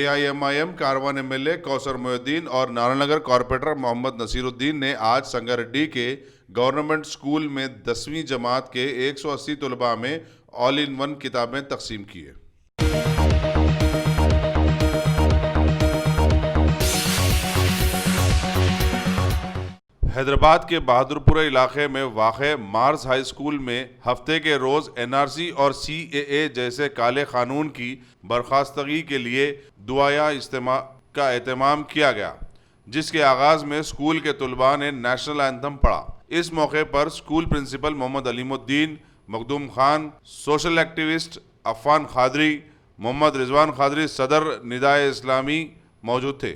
AIMIM Karwan MLA Kausar Mohiuddin और Narayannagar corporator Mohammad Naseeruddin ने आज संगारेड्डी के गवर्नमेंट स्कूल में 10वीं जमात के 180 तलबा में ऑल इन वन किताबें तकसीम की है। हैदराबाद के बहादुरपुरा इलाके में वाक़े मार्स हाई स्कूल में हफ्ते के रोज़ NRC और CAA जैसे काले कानून की बर्खास्तगी के लिए दुआया इज्तिमा का एहतमाम किया गया, जिसके आगाज़ में स्कूल के तलबा ने नेशनल एंथम पढ़ा। इस मौके पर school principal Mohammed Alimuddin, Makhdoom Khan, social activist Afan Khadri, Mohammed Rizwan Khadri, सदर निदाए इस्लामी मौजूद थे।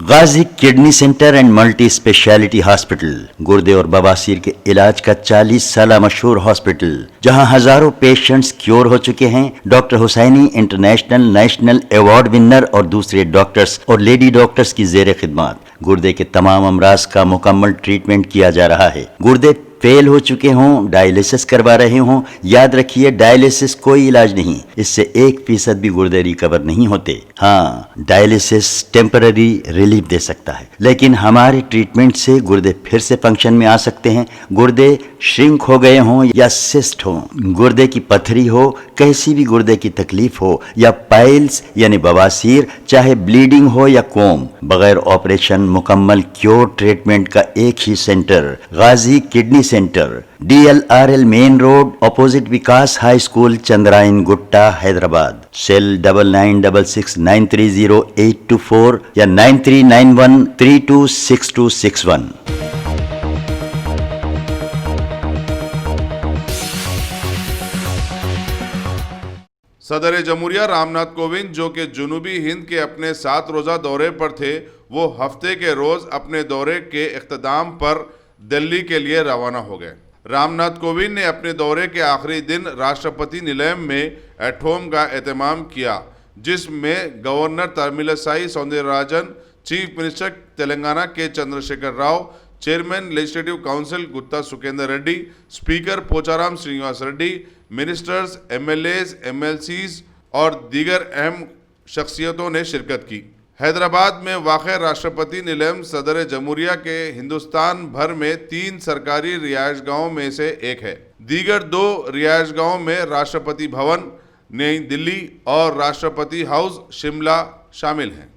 Ghazi kidney centre and multi speciality hospital गुर्दे और बवासीर के इलाज का 40 साल मशहूर हॉस्पिटल, जहां हजारों पेशेंट्स क्योर हो चुके हैं। Doctor Hussaini international national award winner और दूसरे डॉक्टर्स और लेडी डॉक्टर्स की जेर खिदमत गुर्दे के तमाम अमराज का मुकम्मल ट्रीटमेंट किया जा रहा है। गुर्दे फेल हो चुके हों, डायलिसिस करवा रहे हों, याद रखिए डायलिसिस कोई इलाज नहीं, इससे 1% भी गुर्दे रिकवर नहीं होते। हाँ, डायलिसिस टेम्पररी रिलीफ दे सकता है, लेकिन हमारे ट्रीटमेंट से गुर्दे फिर से फंक्शन में आ सकते हैं। गुर्दे श्रिंक हो गए हों या सिस्ट हो, गुर्दे की पथरी हो, कैसी भी गुर्दे की तकलीफ हो या पाइल्स यानी बवासीर, चाहे ब्लीडिंग हो या कोम, बगैर ऑपरेशन मुकम्मल क्योर ट्रीटमेंट का एक ही centre, Ghazi kidney centre, DLRL main road opposite Vikas high school, Chandrayangutta, Hyderabad. Cell 9966930824 या 9391326261। सदर जमहूरिया रामनाथ कोविंद, जो कि जुनूबी हिंद के अपने 7 रोज़ा दौरे पर थे, वो हफ्ते के रोज़ अपने दौरे के इख्तिताम पर दिल्ली के लिए रवाना हो गए। रामनाथ कोविंद ने अपने दौरे के आखिरी दिन राष्ट्रपति निलयम में एट होम का एहतमाम किया, जिसमें governor Tamilisai Soundararajan, chief minister Telangana K Chandrashekar Rao, chairman legislative council Gutha Sukhender Reddy, speaker Pocharam Srinivas Reddy, ministers, MLAs, MLCs और दीगर अहम शख्सियतों ने शिरकत की। हैदराबाद में वाक़े राष्ट्रपति निलयम सदर जमहूरिया के हिंदुस्तान भर में 3 सरकारी रिहायशगाहों में से एक है। दीगर 2 रिहायशगाहों में राष्ट्रपति भवन नई दिल्ली और राष्ट्रपति हाउस शिमला शामिल हैं।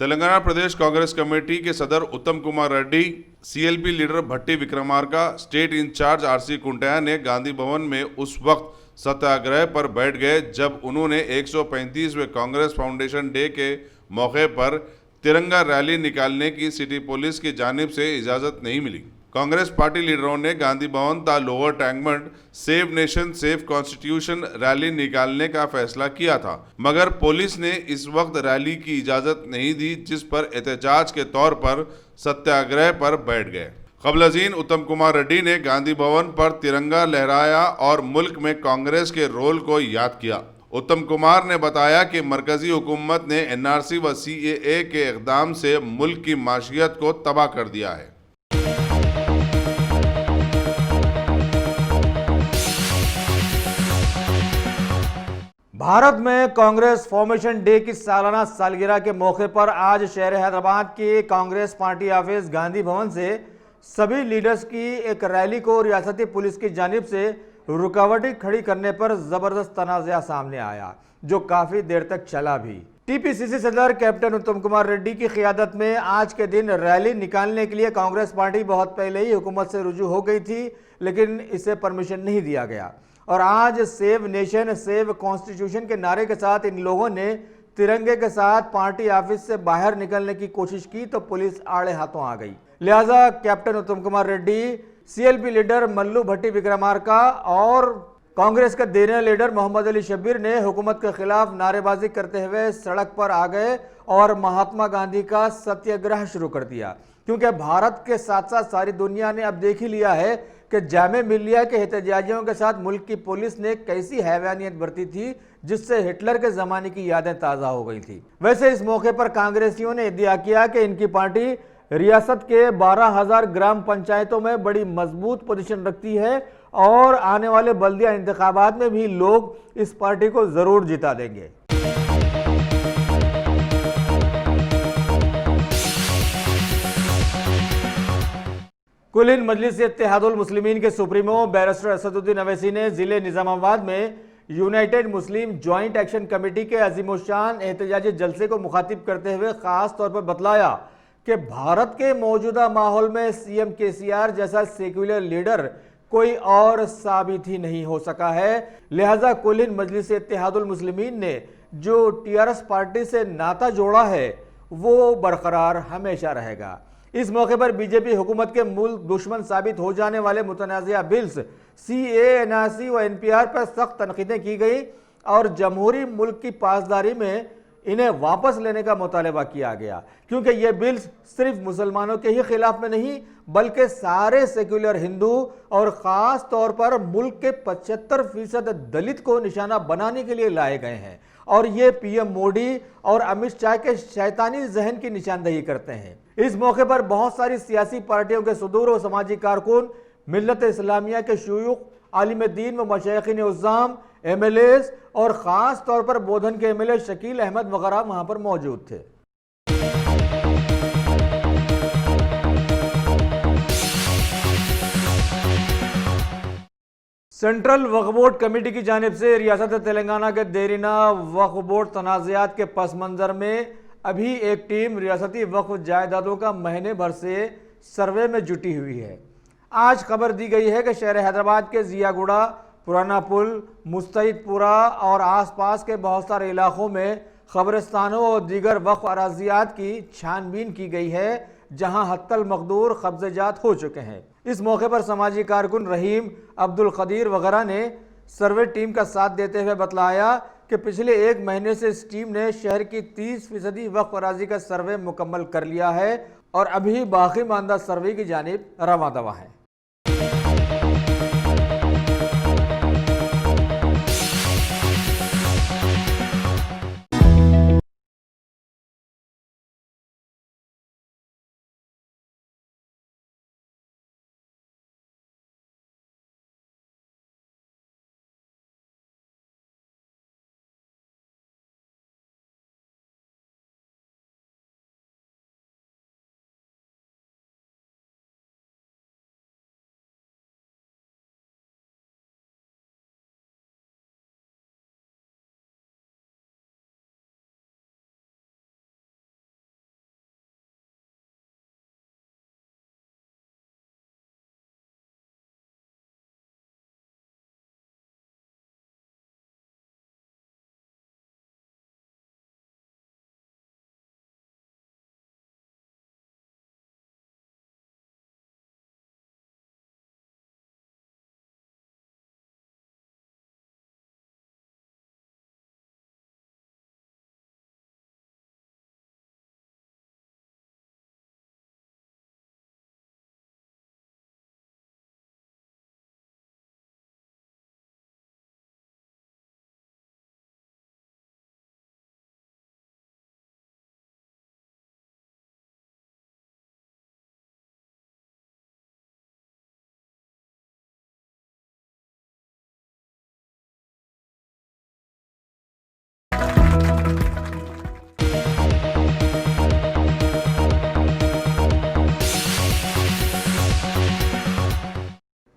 तेलंगाना प्रदेश कांग्रेस कमेटी के सदर उत्तम कुमार रेड्डी, CLP लीडर भट्टी विक्रमार्का, स्टेट इंचार्ज RC कुंटया ने गांधी भवन में उस वक्त सत्याग्रह पर बैठ गए जब उन्होंने 135वें कांग्रेस फाउंडेशन डे के मौके पर तिरंगा रैली निकालने की सिटी पुलिस की जानिब से इजाज़त नहीं मिली। कांग्रेस पार्टी लीडरों ने गांधी भवन ता Lower Tank Bund save nation save constitution rally निकालने का फैसला किया था, मगर पुलिस ने इस वक्त रैली की इजाज़त नहीं दी, जिस पर एहतजाज के तौर पर सत्याग्रह पर बैठ गए। क़ब्ल-अज़ीन उत्तम कुमार रेड्डी ने गांधी भवन पर तिरंगा लहराया और मुल्क में कांग्रेस के रोल को याद किया। उत्तम कुमार ने बताया कि मरकजी हुकूमत ने NRC व CAA के इक़दाम से मुल्क की माशियत को तबाह कर दिया है। भारत में कांग्रेस फॉर्मेशन डे की सालाना सालगिरह के मौके पर आज शहर हैदराबाद के कांग्रेस पार्टी ऑफिस गांधी भवन से सभी लीडर्स की एक रैली को रियासती पुलिस की जानिब से रुकावटें खड़ी करने पर जबरदस्त तनाज़ा सामने आया, जो काफी देर तक चला भी। TPCC सदर कैप्टन उत्तम कुमार रेड्डी की क़ियादत में आज के दिन रैली निकालने के लिए कांग्रेस पार्टी बहुत पहले ही हुकूमत से रुजू हो गई थी, लेकिन इसे परमिशन नहीं दिया गया और आज सेव नेशन सेव कॉन्स्टिट्यूशन के नारे के साथ इन लोगों ने तिरंगे के साथ पार्टी ऑफिस से बाहर निकलने की कोशिश की तो पुलिस आड़े हाथों आ गई। लिहाजा कैप्टन उत्तम कुमार रेड्डी, CLP लीडर मल्लू भट्टी विक्रमार्का और कांग्रेस के सीनियर लीडर मोहम्मद अली शब्बीर ने हुकूमत के खिलाफ नारेबाजी करते हुए सड़क पर आ गए और महात्मा गांधी का सत्याग्रह शुरू कर दिया। क्योंकि भारत के साथ साथ सारी दुनिया ने अब देख ही लिया है कि जामे मिलिया के एहतजाजियों के साथ मुल्क की पुलिस ने कैसी हैवानियत बरती थी, जिससे हिटलर के ज़माने की यादें ताज़ा हो गई थी। वैसे इस मौके पर कांग्रेसियों ने इद्दिया किया कि इनकी पार्टी रियासत के 12,000 ग्राम पंचायतों में बड़ी मजबूत पोजीशन रखती है और आने वाले बल्दिया इंतखाबात में भी लोग इस पार्टी को ज़रूर जिता देंगे। कुल हिंद मजलिस इत्तेहादुल मुस्लिमीन के सुप्रीमो बैरिस्टर असदुद्दीन अवैसी ने जिले निजामाबाद में यूनाइटेड मुस्लिम ज्वाइंट एक्शन कमेटी के अजीमुशान एहतजाजी जलसे को मुखातिब करते हुए खास तौर पर बतलाया कि भारत के मौजूदा माहौल में सीएम केसीआर जैसा सेक्युलर लीडर कोई और साबित ही नहीं हो सका है। लिहाजा कुल हिंद मजलिस इत्तेहादुल मुस्लिमीन ने जो टीआरएस पार्टी से नाता जोड़ा है वो बरकरार हमेशा रहेगा। इस मौके पर बीजेपी हुकूमत के मुल्क दुश्मन साबित हो जाने वाले मुतनाज़िया बिल्स सीए, एनआरसी व एनपीआर पर सख्त तनकीदें की गई और जमहूरी मुल्क की पासदारी में इन्हें वापस लेने का मुतालबा किया गया, क्योंकि ये बिल्स सिर्फ मुसलमानों के ही खिलाफ में नहीं बल्कि सारे सेक्युलर हिंदू और ख़ास तौर पर मुल्क के 75% दलित को निशाना बनाने के लिए लाए गए हैं और ये पीएम मोदी और अमित शाह के शैतानी जहन की निशानदेही करते हैं। इस मौके पर बहुत सारी सियासी पार्टियों के सदूर और समाजी कारकुन, मिल्लत इस्लामिया के शयूख, आलिम दीन व मशाइखीन उज़्ज़ाम, एमएलएज़ और ख़ास तौर पर बोधन के एमएलए शकील अहमद वगैरह वहाँ पर मौजूद थे। सेंट्रल वक्फ बोर्ड कमेटी की जानिब से रियासत तेलंगाना के देरीना वक्फ बोर्ड तनाज़ात के पस मंज़र में अभी एक टीम रियासती वक्फ जायदादों का महीने भर से सर्वे में जुटी हुई है। आज खबर दी गई है कि शहर हैदराबाद के जियागुड़ा, पुराना पुल, मुस्तैदपुरा और आसपास के बहुत सारे इलाकों में खबरस्तानों और दीगर वक्फ अराजियात की छानबीन की गई है, जहां हत्तल मकदूर कब्ज़ेजात हो चुके हैं। इस मौके पर समाजी कारकुन रहीम, अब्दुल कदीर वगैरह ने सर्वे टीम का साथ देते हुए बतलाया कि पिछले एक महीने से इस टीम ने शहर की 30% वक्फ अराजी का सर्वे मुकम्मल कर लिया है और अभी बाकी मानदा सर्वे की जानिब रवा दवा है।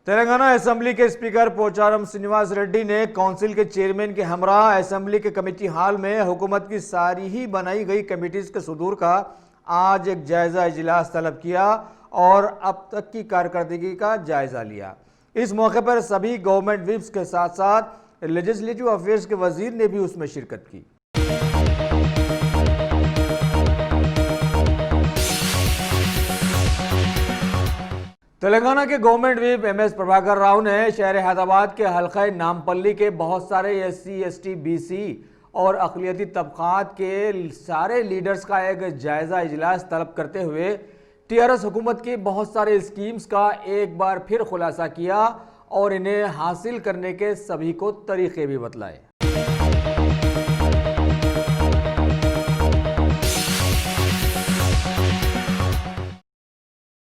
तेलंगाना असेंबली के स्पीकर पोचारम श्रीनिवास रेड्डी ने काउंसिल के चेयरमैन के हमरा असेंबली के कमेटी हॉल में हुकूमत की सारी ही बनाई गई कमेटीज के सुदूर का आज एक जायजा इजलास तलब किया और अब तक की कारकर्दगी का जायजा लिया। इस मौके पर सभी गवर्नमेंट विप्स के साथ साथ लेजिस्लेटिव अफेयर्स के वजीर ने भी उसमें शिरकत की। तेलंगाना के government whip MS Prabhakar Rao ने शहर हैदराबाद के हल्का नामपल्ली के बहुत सारे एससी, एसटी, बीसी और अक़लियती तबक़ात के सारे लीडर्स का एक जायज़ा इजलास तलब करते हुए टीआरएस हुकूमत की बहुत सारे स्कीम्स का एक बार फिर खुलासा किया और इन्हें हासिल करने के सभी को तरीके भी बतलाए।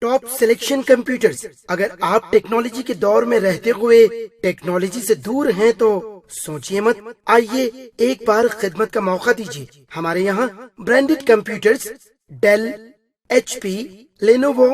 Top selection computers. अगर आप टेक्नोलॉजी के दौर में रहते हुए टेक्नोलॉजी से दूर हैं तो सोचिए मत, आइए एक बार खिदमत का मौका दीजिए। हमारे यहाँ branded computers Dell, HP, Lenovo,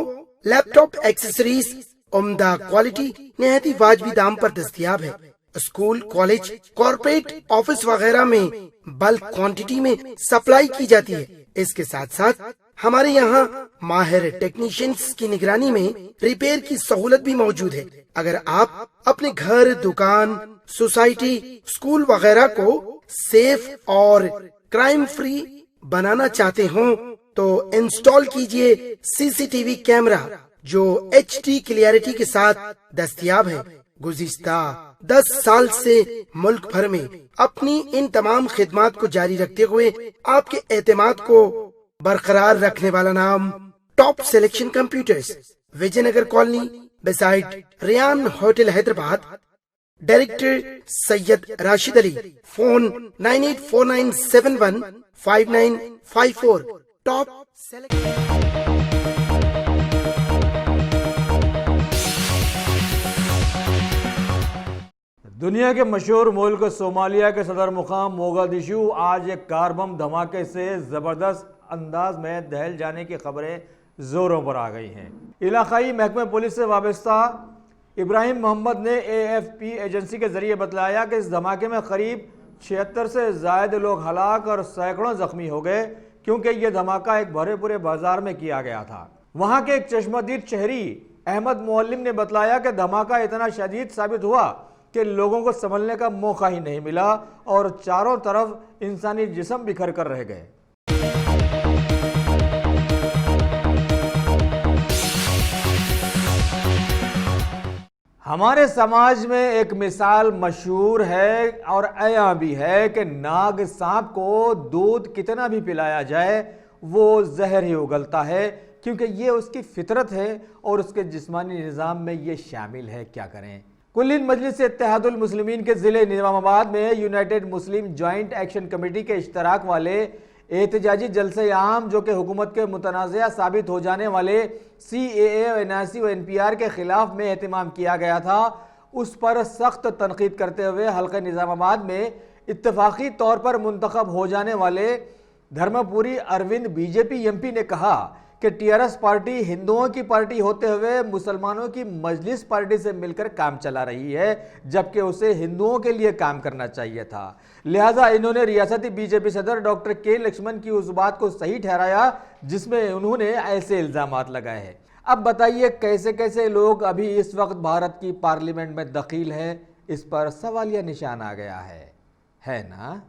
laptop accessories उम्दा क्वालिटी निहायती वाजबी दाम पर दस्तयाब है। स्कूल, कॉलेज, कॉर्पोरेट, ऑफिस वगैरह में बल्क क्वांटिटी में सप्लाई की जाती है। इसके साथ साथ हमारे यहाँ माहिर टेक्नीशियंस की निगरानी में रिपेयर की सहूलत भी मौजूद है। अगर आप अपने घर, दुकान, सोसाइटी, स्कूल वगैरह को सेफ और क्राइम फ्री बनाना चाहते हो तो इंस्टॉल कीजिए CCTV कैमरा जो HD क्लियरिटी के साथ दस्तयाब है। गुज़िश्ता 10 साल से मुल्क भर में अपनी इन तमाम खिदमात को जारी रखते हुए आपके एतमाद को बरकरार रखने वाला नाम top selection computers, Vijaynagar colony beside Riyan hotel Hyderabad. Director Syed Rashid Ali. Phone 9849715954। Top दुनिया के मशहूर मुल्क सोमालिया के सदर मुकाम मोगादिशु आज एक कार बम धमाके से ज़बरदस्त अंदाज में दहल जाने की खबरें जोरों पर आ गई हैं। इलाकाई महकमे पुलिस से वाबस्ता इब्राहिम मोहम्मद ने AFP एजेंसी के जरिए बतलाया कि इस धमाके में करीब 76 से ज़ायद लोग हलाक और सैकड़ों जख्मी हो गए, क्योंकि यह धमाका एक भरे पूरे बाजार में किया गया था। वहाँ के एक चश्मदीद शहरी अहमद मुअल्लिम ने बतलाया कि धमाका इतना शदीद साबित हुआ कि लोगों को संभलने का मौका ही नहीं मिला और चारों तरफ इंसानी जिस्म बिखर कर रह गए। हमारे समाज में एक मिसाल मशहूर है और अया भी है कि नाग सांप को दूध कितना भी पिलाया जाए वो जहर ही उगलता है, क्योंकि ये उसकी फितरत है और उसके जिस्मानी निज़ाम में ये शामिल है। क्या करें। कुल्लिन मजलिस इत्तेहादुल मुस्लिमीन के ज़िले निज़ामाबाद में यूनाइटेड मुस्लिम जॉइंट एक्शन कमेटी के इश्तराक वाले एहतजाजी जलसे आम, जो कि हुकूमत के मुतनाज़ा साबित हो जाने वाले CAA, NRC और NPR के खिलाफ में एहतमाम किया गया था, उस पर सख्त तनकीद करते हुए हल्का निज़ामाबाद में इत्तफाकी तौर पर मुंतखब हो जाने वाले धर्मपुरी अरविंद BJP MP ने कहा कि TRS पार्टी हिंदुओं की पार्टी होते हुए मुसलमानों की मजलिस पार्टी से मिलकर काम चला रही है, जबकि उसे हिंदुओं के लिए काम करना चाहिए था। लिहाजा इन्होंने रियासती BJP सदर डॉक्टर K लक्ष्मण की उस बात को सही ठहराया जिसमें उन्होंने ऐसे इल्जामात लगाए हैं। अब बताइए कैसे कैसे लोग अभी इस वक्त भारत की पार्लियामेंट में दखील हैं, इस पर सवालिया निशान आ गया है ना।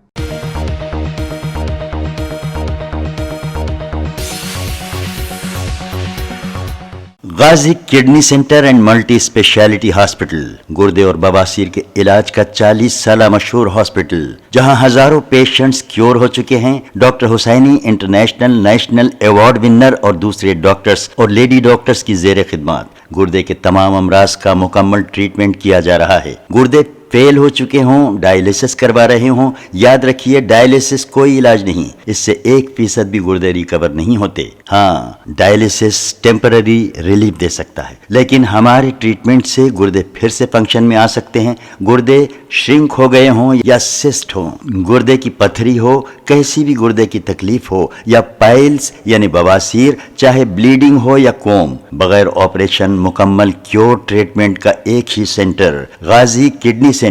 Ghazi kidney centre and multi speciality hospital, गुर्दे और बवासीर के इलाज का 40 साल मशहूर हॉस्पिटल, जहां हजारों पेशेंट्स क्योर हो चुके हैं। Doctor Hussaini international national award winner और दूसरे डॉक्टर्स और लेडी डॉक्टर्स की जेर खिदमत गुर्दे के तमाम अमराज का मुकम्मल ट्रीटमेंट किया जा रहा है। गुर्दे फेल हो चुके हों, डायलिसिस करवा रहे हों, याद रखिए डायलिसिस कोई इलाज नहीं, इससे 1% भी गुर्दे रिकवर नहीं होते। हाँ, डायलिसिस टेम्पररी रिलीफ दे सकता है, लेकिन हमारे ट्रीटमेंट से गुर्दे फिर से फंक्शन में आ सकते हैं। गुर्दे श्रिंक हो गए हों या सिस्ट हो, गुर्दे की पथरी हो, कैसी भी गुर्दे की तकलीफ हो या पाइल्स यानी बवासीर, चाहे ब्लीडिंग हो या कोम, बगैर ऑपरेशन मुकम्मल क्योर ट्रीटमेंट का एक ही centre, Ghazi kidney centre,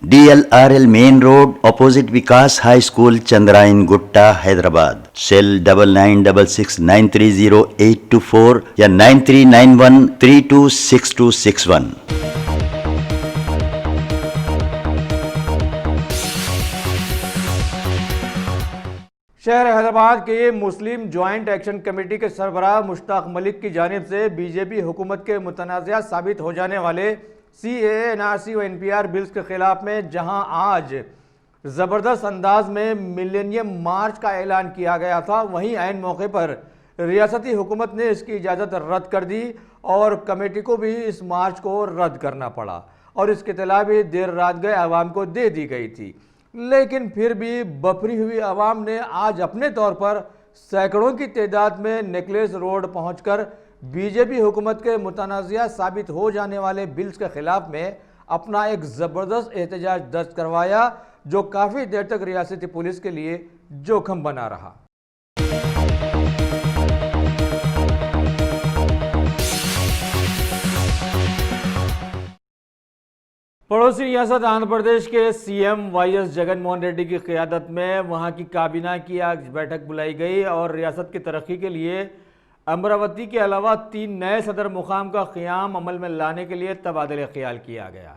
DLRL main road opposite Vikas high school, Chandrayangutta, Hyderabad. Cell 9966930824 या 9391326261। शहर हैदराबाद के मुस्लिम जॉइंट एक्शन कमेटी के सरबराह मुश्ताक मलिक की जानिब से BJP हुकूमत के मुतनाज़ा साबित हो जाने वाले CAA, NRC और NPR बिल्स के खिलाफ में जहां आज ज़बरदस्त अंदाज में मिलेनियम मार्च का ऐलान किया गया था, वहीं ऐन मौके पर रियासती हुकूमत ने इसकी इजाज़त रद्द कर दी और कमेटी को भी इस मार्च को रद्द करना पड़ा और इसकी इत्तला भी देर रात गए आवाम को दे दी गई थी। लेकिन फिर भी बफरी हुई आवाम ने आज अपने तौर पर सैकड़ों की तादाद में नेकलेस रोड पहुंचकर बीजेपी हुकूमत के मुतनाज़िया साबित हो जाने वाले बिल्स के खिलाफ में अपना एक ज़बरदस्त एहतजाज दर्ज करवाया, जो काफ़ी देर तक रियासती पुलिस के लिए जोखिम बना रहा। पड़ोसी रियासत आंध्र प्रदेश के सीएम वाईएस जगनमोहन रेड्डी की क़यादत में वहां की काबीना की आज बैठक बुलाई गई और रियासत की तरक्की के लिए अमरावती के अलावा 3 नए सदर मुकाम का क़याम अमल में लाने के लिए तबादला ख्याल किया गया।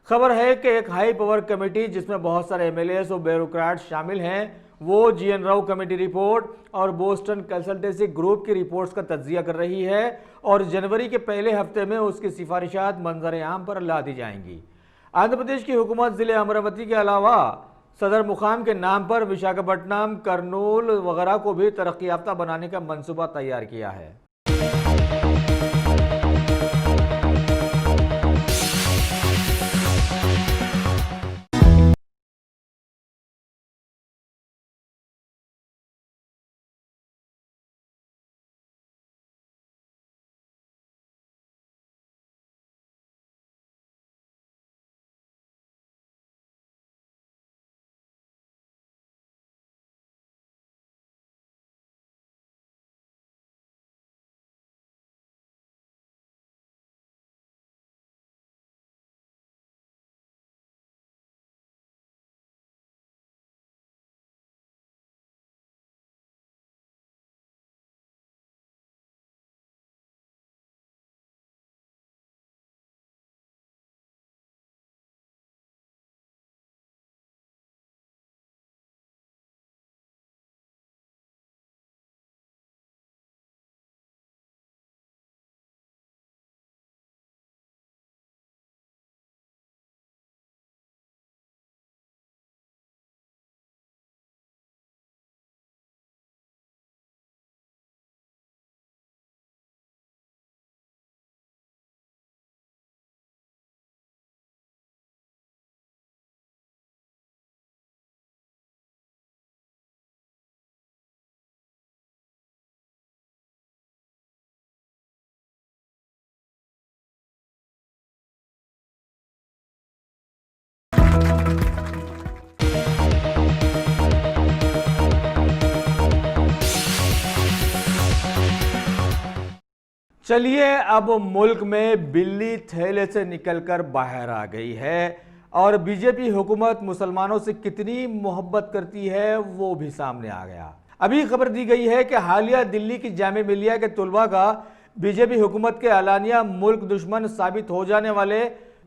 खबर है कि एक हाई पावर कमेटी जिसमें बहुत सारे एमएलएस और ब्यूरोक्रेट शामिल हैं, वो जीएन राव कमेटी रिपोर्ट और बोस्टन कंसल्टेंसी ग्रुप की रिपोर्ट्स का तज्जिया कर रही है और जनवरी के पहले हफ्ते में उसकी सिफारिशात मंजर आम पर ला दी जाएंगी। आंध्र प्रदेश की हुकूमत ज़िले अमरावती के अलावा सदर मुकाम के नाम पर विशाखापट्टनम, कर्नूल वगैरह को भी तरक्की याफ्ता बनाने का मंसूबा तैयार किया है। चलिए अब मुल्क में बिल्ली थैले से निकलकर बाहर आ गई है और बीजेपी हुकूमत मुसलमानों से कितनी मोहब्बत करती है वो भी सामने आ गया। अभी खबर दी गई है कि हालिया दिल्ली की जामिया मिलिया के तुलबा का बीजेपी हुकूमत के अलानिया मुल्क दुश्मन साबित हो जाने वाले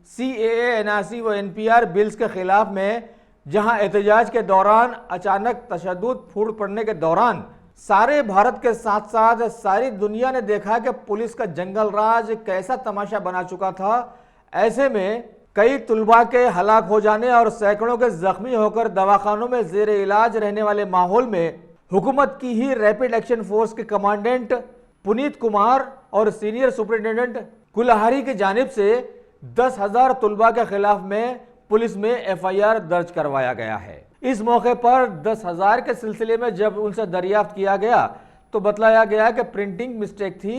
CAA, NRC व NPR बिल्स के खिलाफ में जहां एहतजाज के दौरान अचानक तशद्दुद फूट पड़ने के दौरान सारे भारत के साथ साथ सारी दुनिया ने देखा कि पुलिस का जंगल राज कैसा तमाशा बना चुका था। ऐसे में कई तुलबा के हलाक हो जाने और सैकड़ों के जख्मी होकर दवाखानों में जेर इलाज रहने वाले माहौल में हुकूमत की ही रैपिड एक्शन फोर्स के कमांडेंट पुनीत कुमार और सीनियर सुपरिटेंडेंट कुलहारी की जानिब से 10,000 तुलबा के खिलाफ में पुलिस में FIR दर्ज करवाया गया है। इस मौके पर 10,000 के सिलसिले में जब उनसे दरियाफ्त किया गया तो बतलाया गया कि प्रिंटिंग मिस्टेक थी,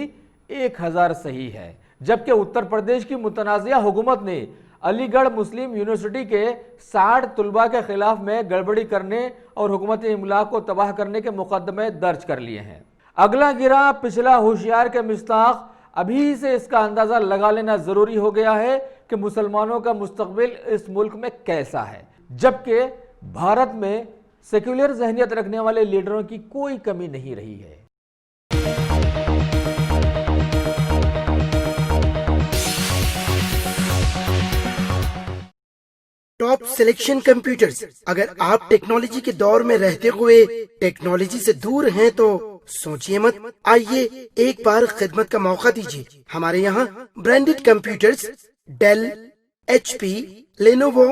1,000 सही है। जबकि उत्तर प्रदेश की मुतनाज़िया हुकूमत ने अलीगढ़ मुस्लिम यूनिवर्सिटी के 60 तुलबा के खिलाफ में गड़बड़ी करने और हुकूमत इमलाक को तबाह करने के मुकदमे दर्ज कर लिए हैं। अगला गिरा पिछला होशियार के मिस्ताक। अभी से इसका अंदाजा लगा लेना जरूरी हो गया है कि मुसलमानों का मुस्तकबिल इस मुल्क में कैसा है, जबकि भारत में सेक्युलर ज़हनियत रखने वाले लीडरों की कोई कमी नहीं रही है। Top selection computers. अगर आप टेक्नोलॉजी के दौर में रहते हुए टेक्नोलॉजी से दूर हैं तो सोचिए मत, आइए एक बार खिदमत का मौका दीजिए। हमारे यहाँ branded computers Dell, HP, Lenovo,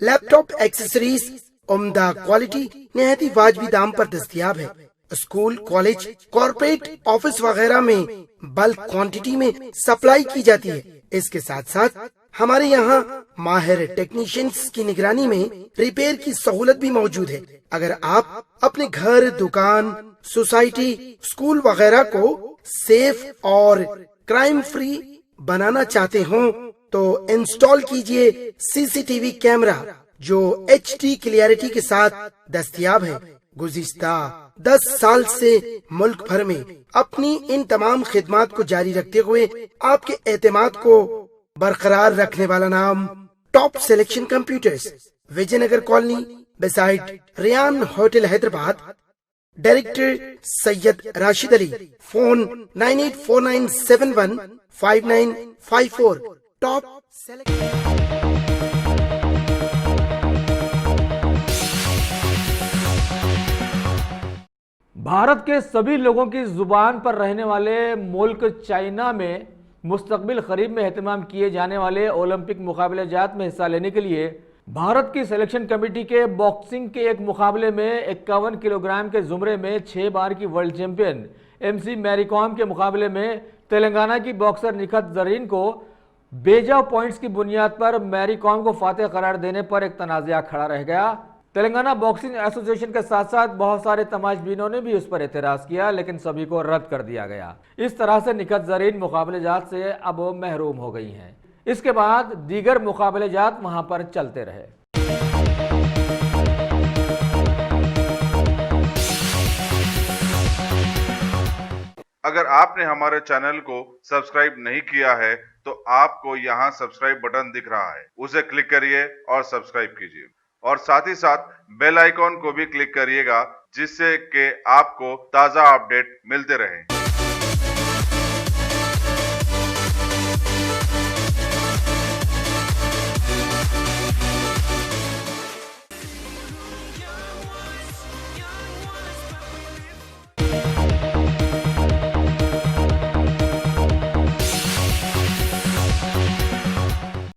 laptop accessories उम्दा क्वालिटी निहायती वाजबी दाम पर दस्तयाब है। स्कूल, कॉलेज, कॉर्पोरेट ऑफिस वगैरह में बल्क क्वांटिटी में सप्लाई की जाती है। इसके साथ साथ हमारे यहाँ माहिर टेक्नीशियंस की निगरानी में रिपेयर की सहूलत भी मौजूद है। अगर आप अपने घर, दुकान, सोसाइटी, स्कूल वगैरह को सेफ और क्राइम फ्री बनाना चाहते हो तो इंस्टॉल कीजिए सीसीटीवी कैमरा जो HD क्लियरिटी के साथ दस्तयाब है। गुज़िश्ता 10 साल से मुल्क भर में अपनी इन तमाम खिदमात को जारी रखते हुए आपके एतमाद को बरकरार रखने वाला नाम top selection computers, Vijaynagar colony, beside Riyan hotel, Hyderabad. Director Syed Rashid Ali. Phone 9849715954। Top Bharat के सभी लोगों की जुबान पर रहने वाले मुल्क चाइना में मुस्तकबिल करीब में एहतमाम किए जाने वाले ओलंपिक मुकाबले जात में हिस्सा लेने के लिए भारत की सिलेक्शन कमेटी के बॉक्सिंग के एक मुकाबले में 51 किलोग्राम के जुमरे में 6 बार की world champion MC Mary Kom के मुकाबले में तेलंगाना की बॉक्सर निखत जरीन को बेजा पॉइंट्स की बुनियाद पर मैरी कॉम को फातेह करार देने पर एक तनाज़ा खड़ा रह गया। तेलंगाना बॉक्सिंग एसोसिएशन के साथ साथ बहुत सारे तमाशबीनों ने भी उस पर एतराज़ किया, लेकिन सभी को रद्द कर दिया गया। इस तरह से निखत जरीन मुकाबलेजात से अब महरूम हो गई हैं। इसके बाद दीगर मुकाबलेजात वहां पर चलते रहे। अगर आपने हमारे चैनल को सब्सक्राइब नहीं किया है तो आपको यहाँ सब्सक्राइब बटन दिख रहा है, उसे क्लिक करिए और सब्सक्राइब कीजिए और साथ ही साथ बेल आइकॉन को भी क्लिक करिएगा जिससे कि आपको ताज़ा अपडेट मिलते रहें।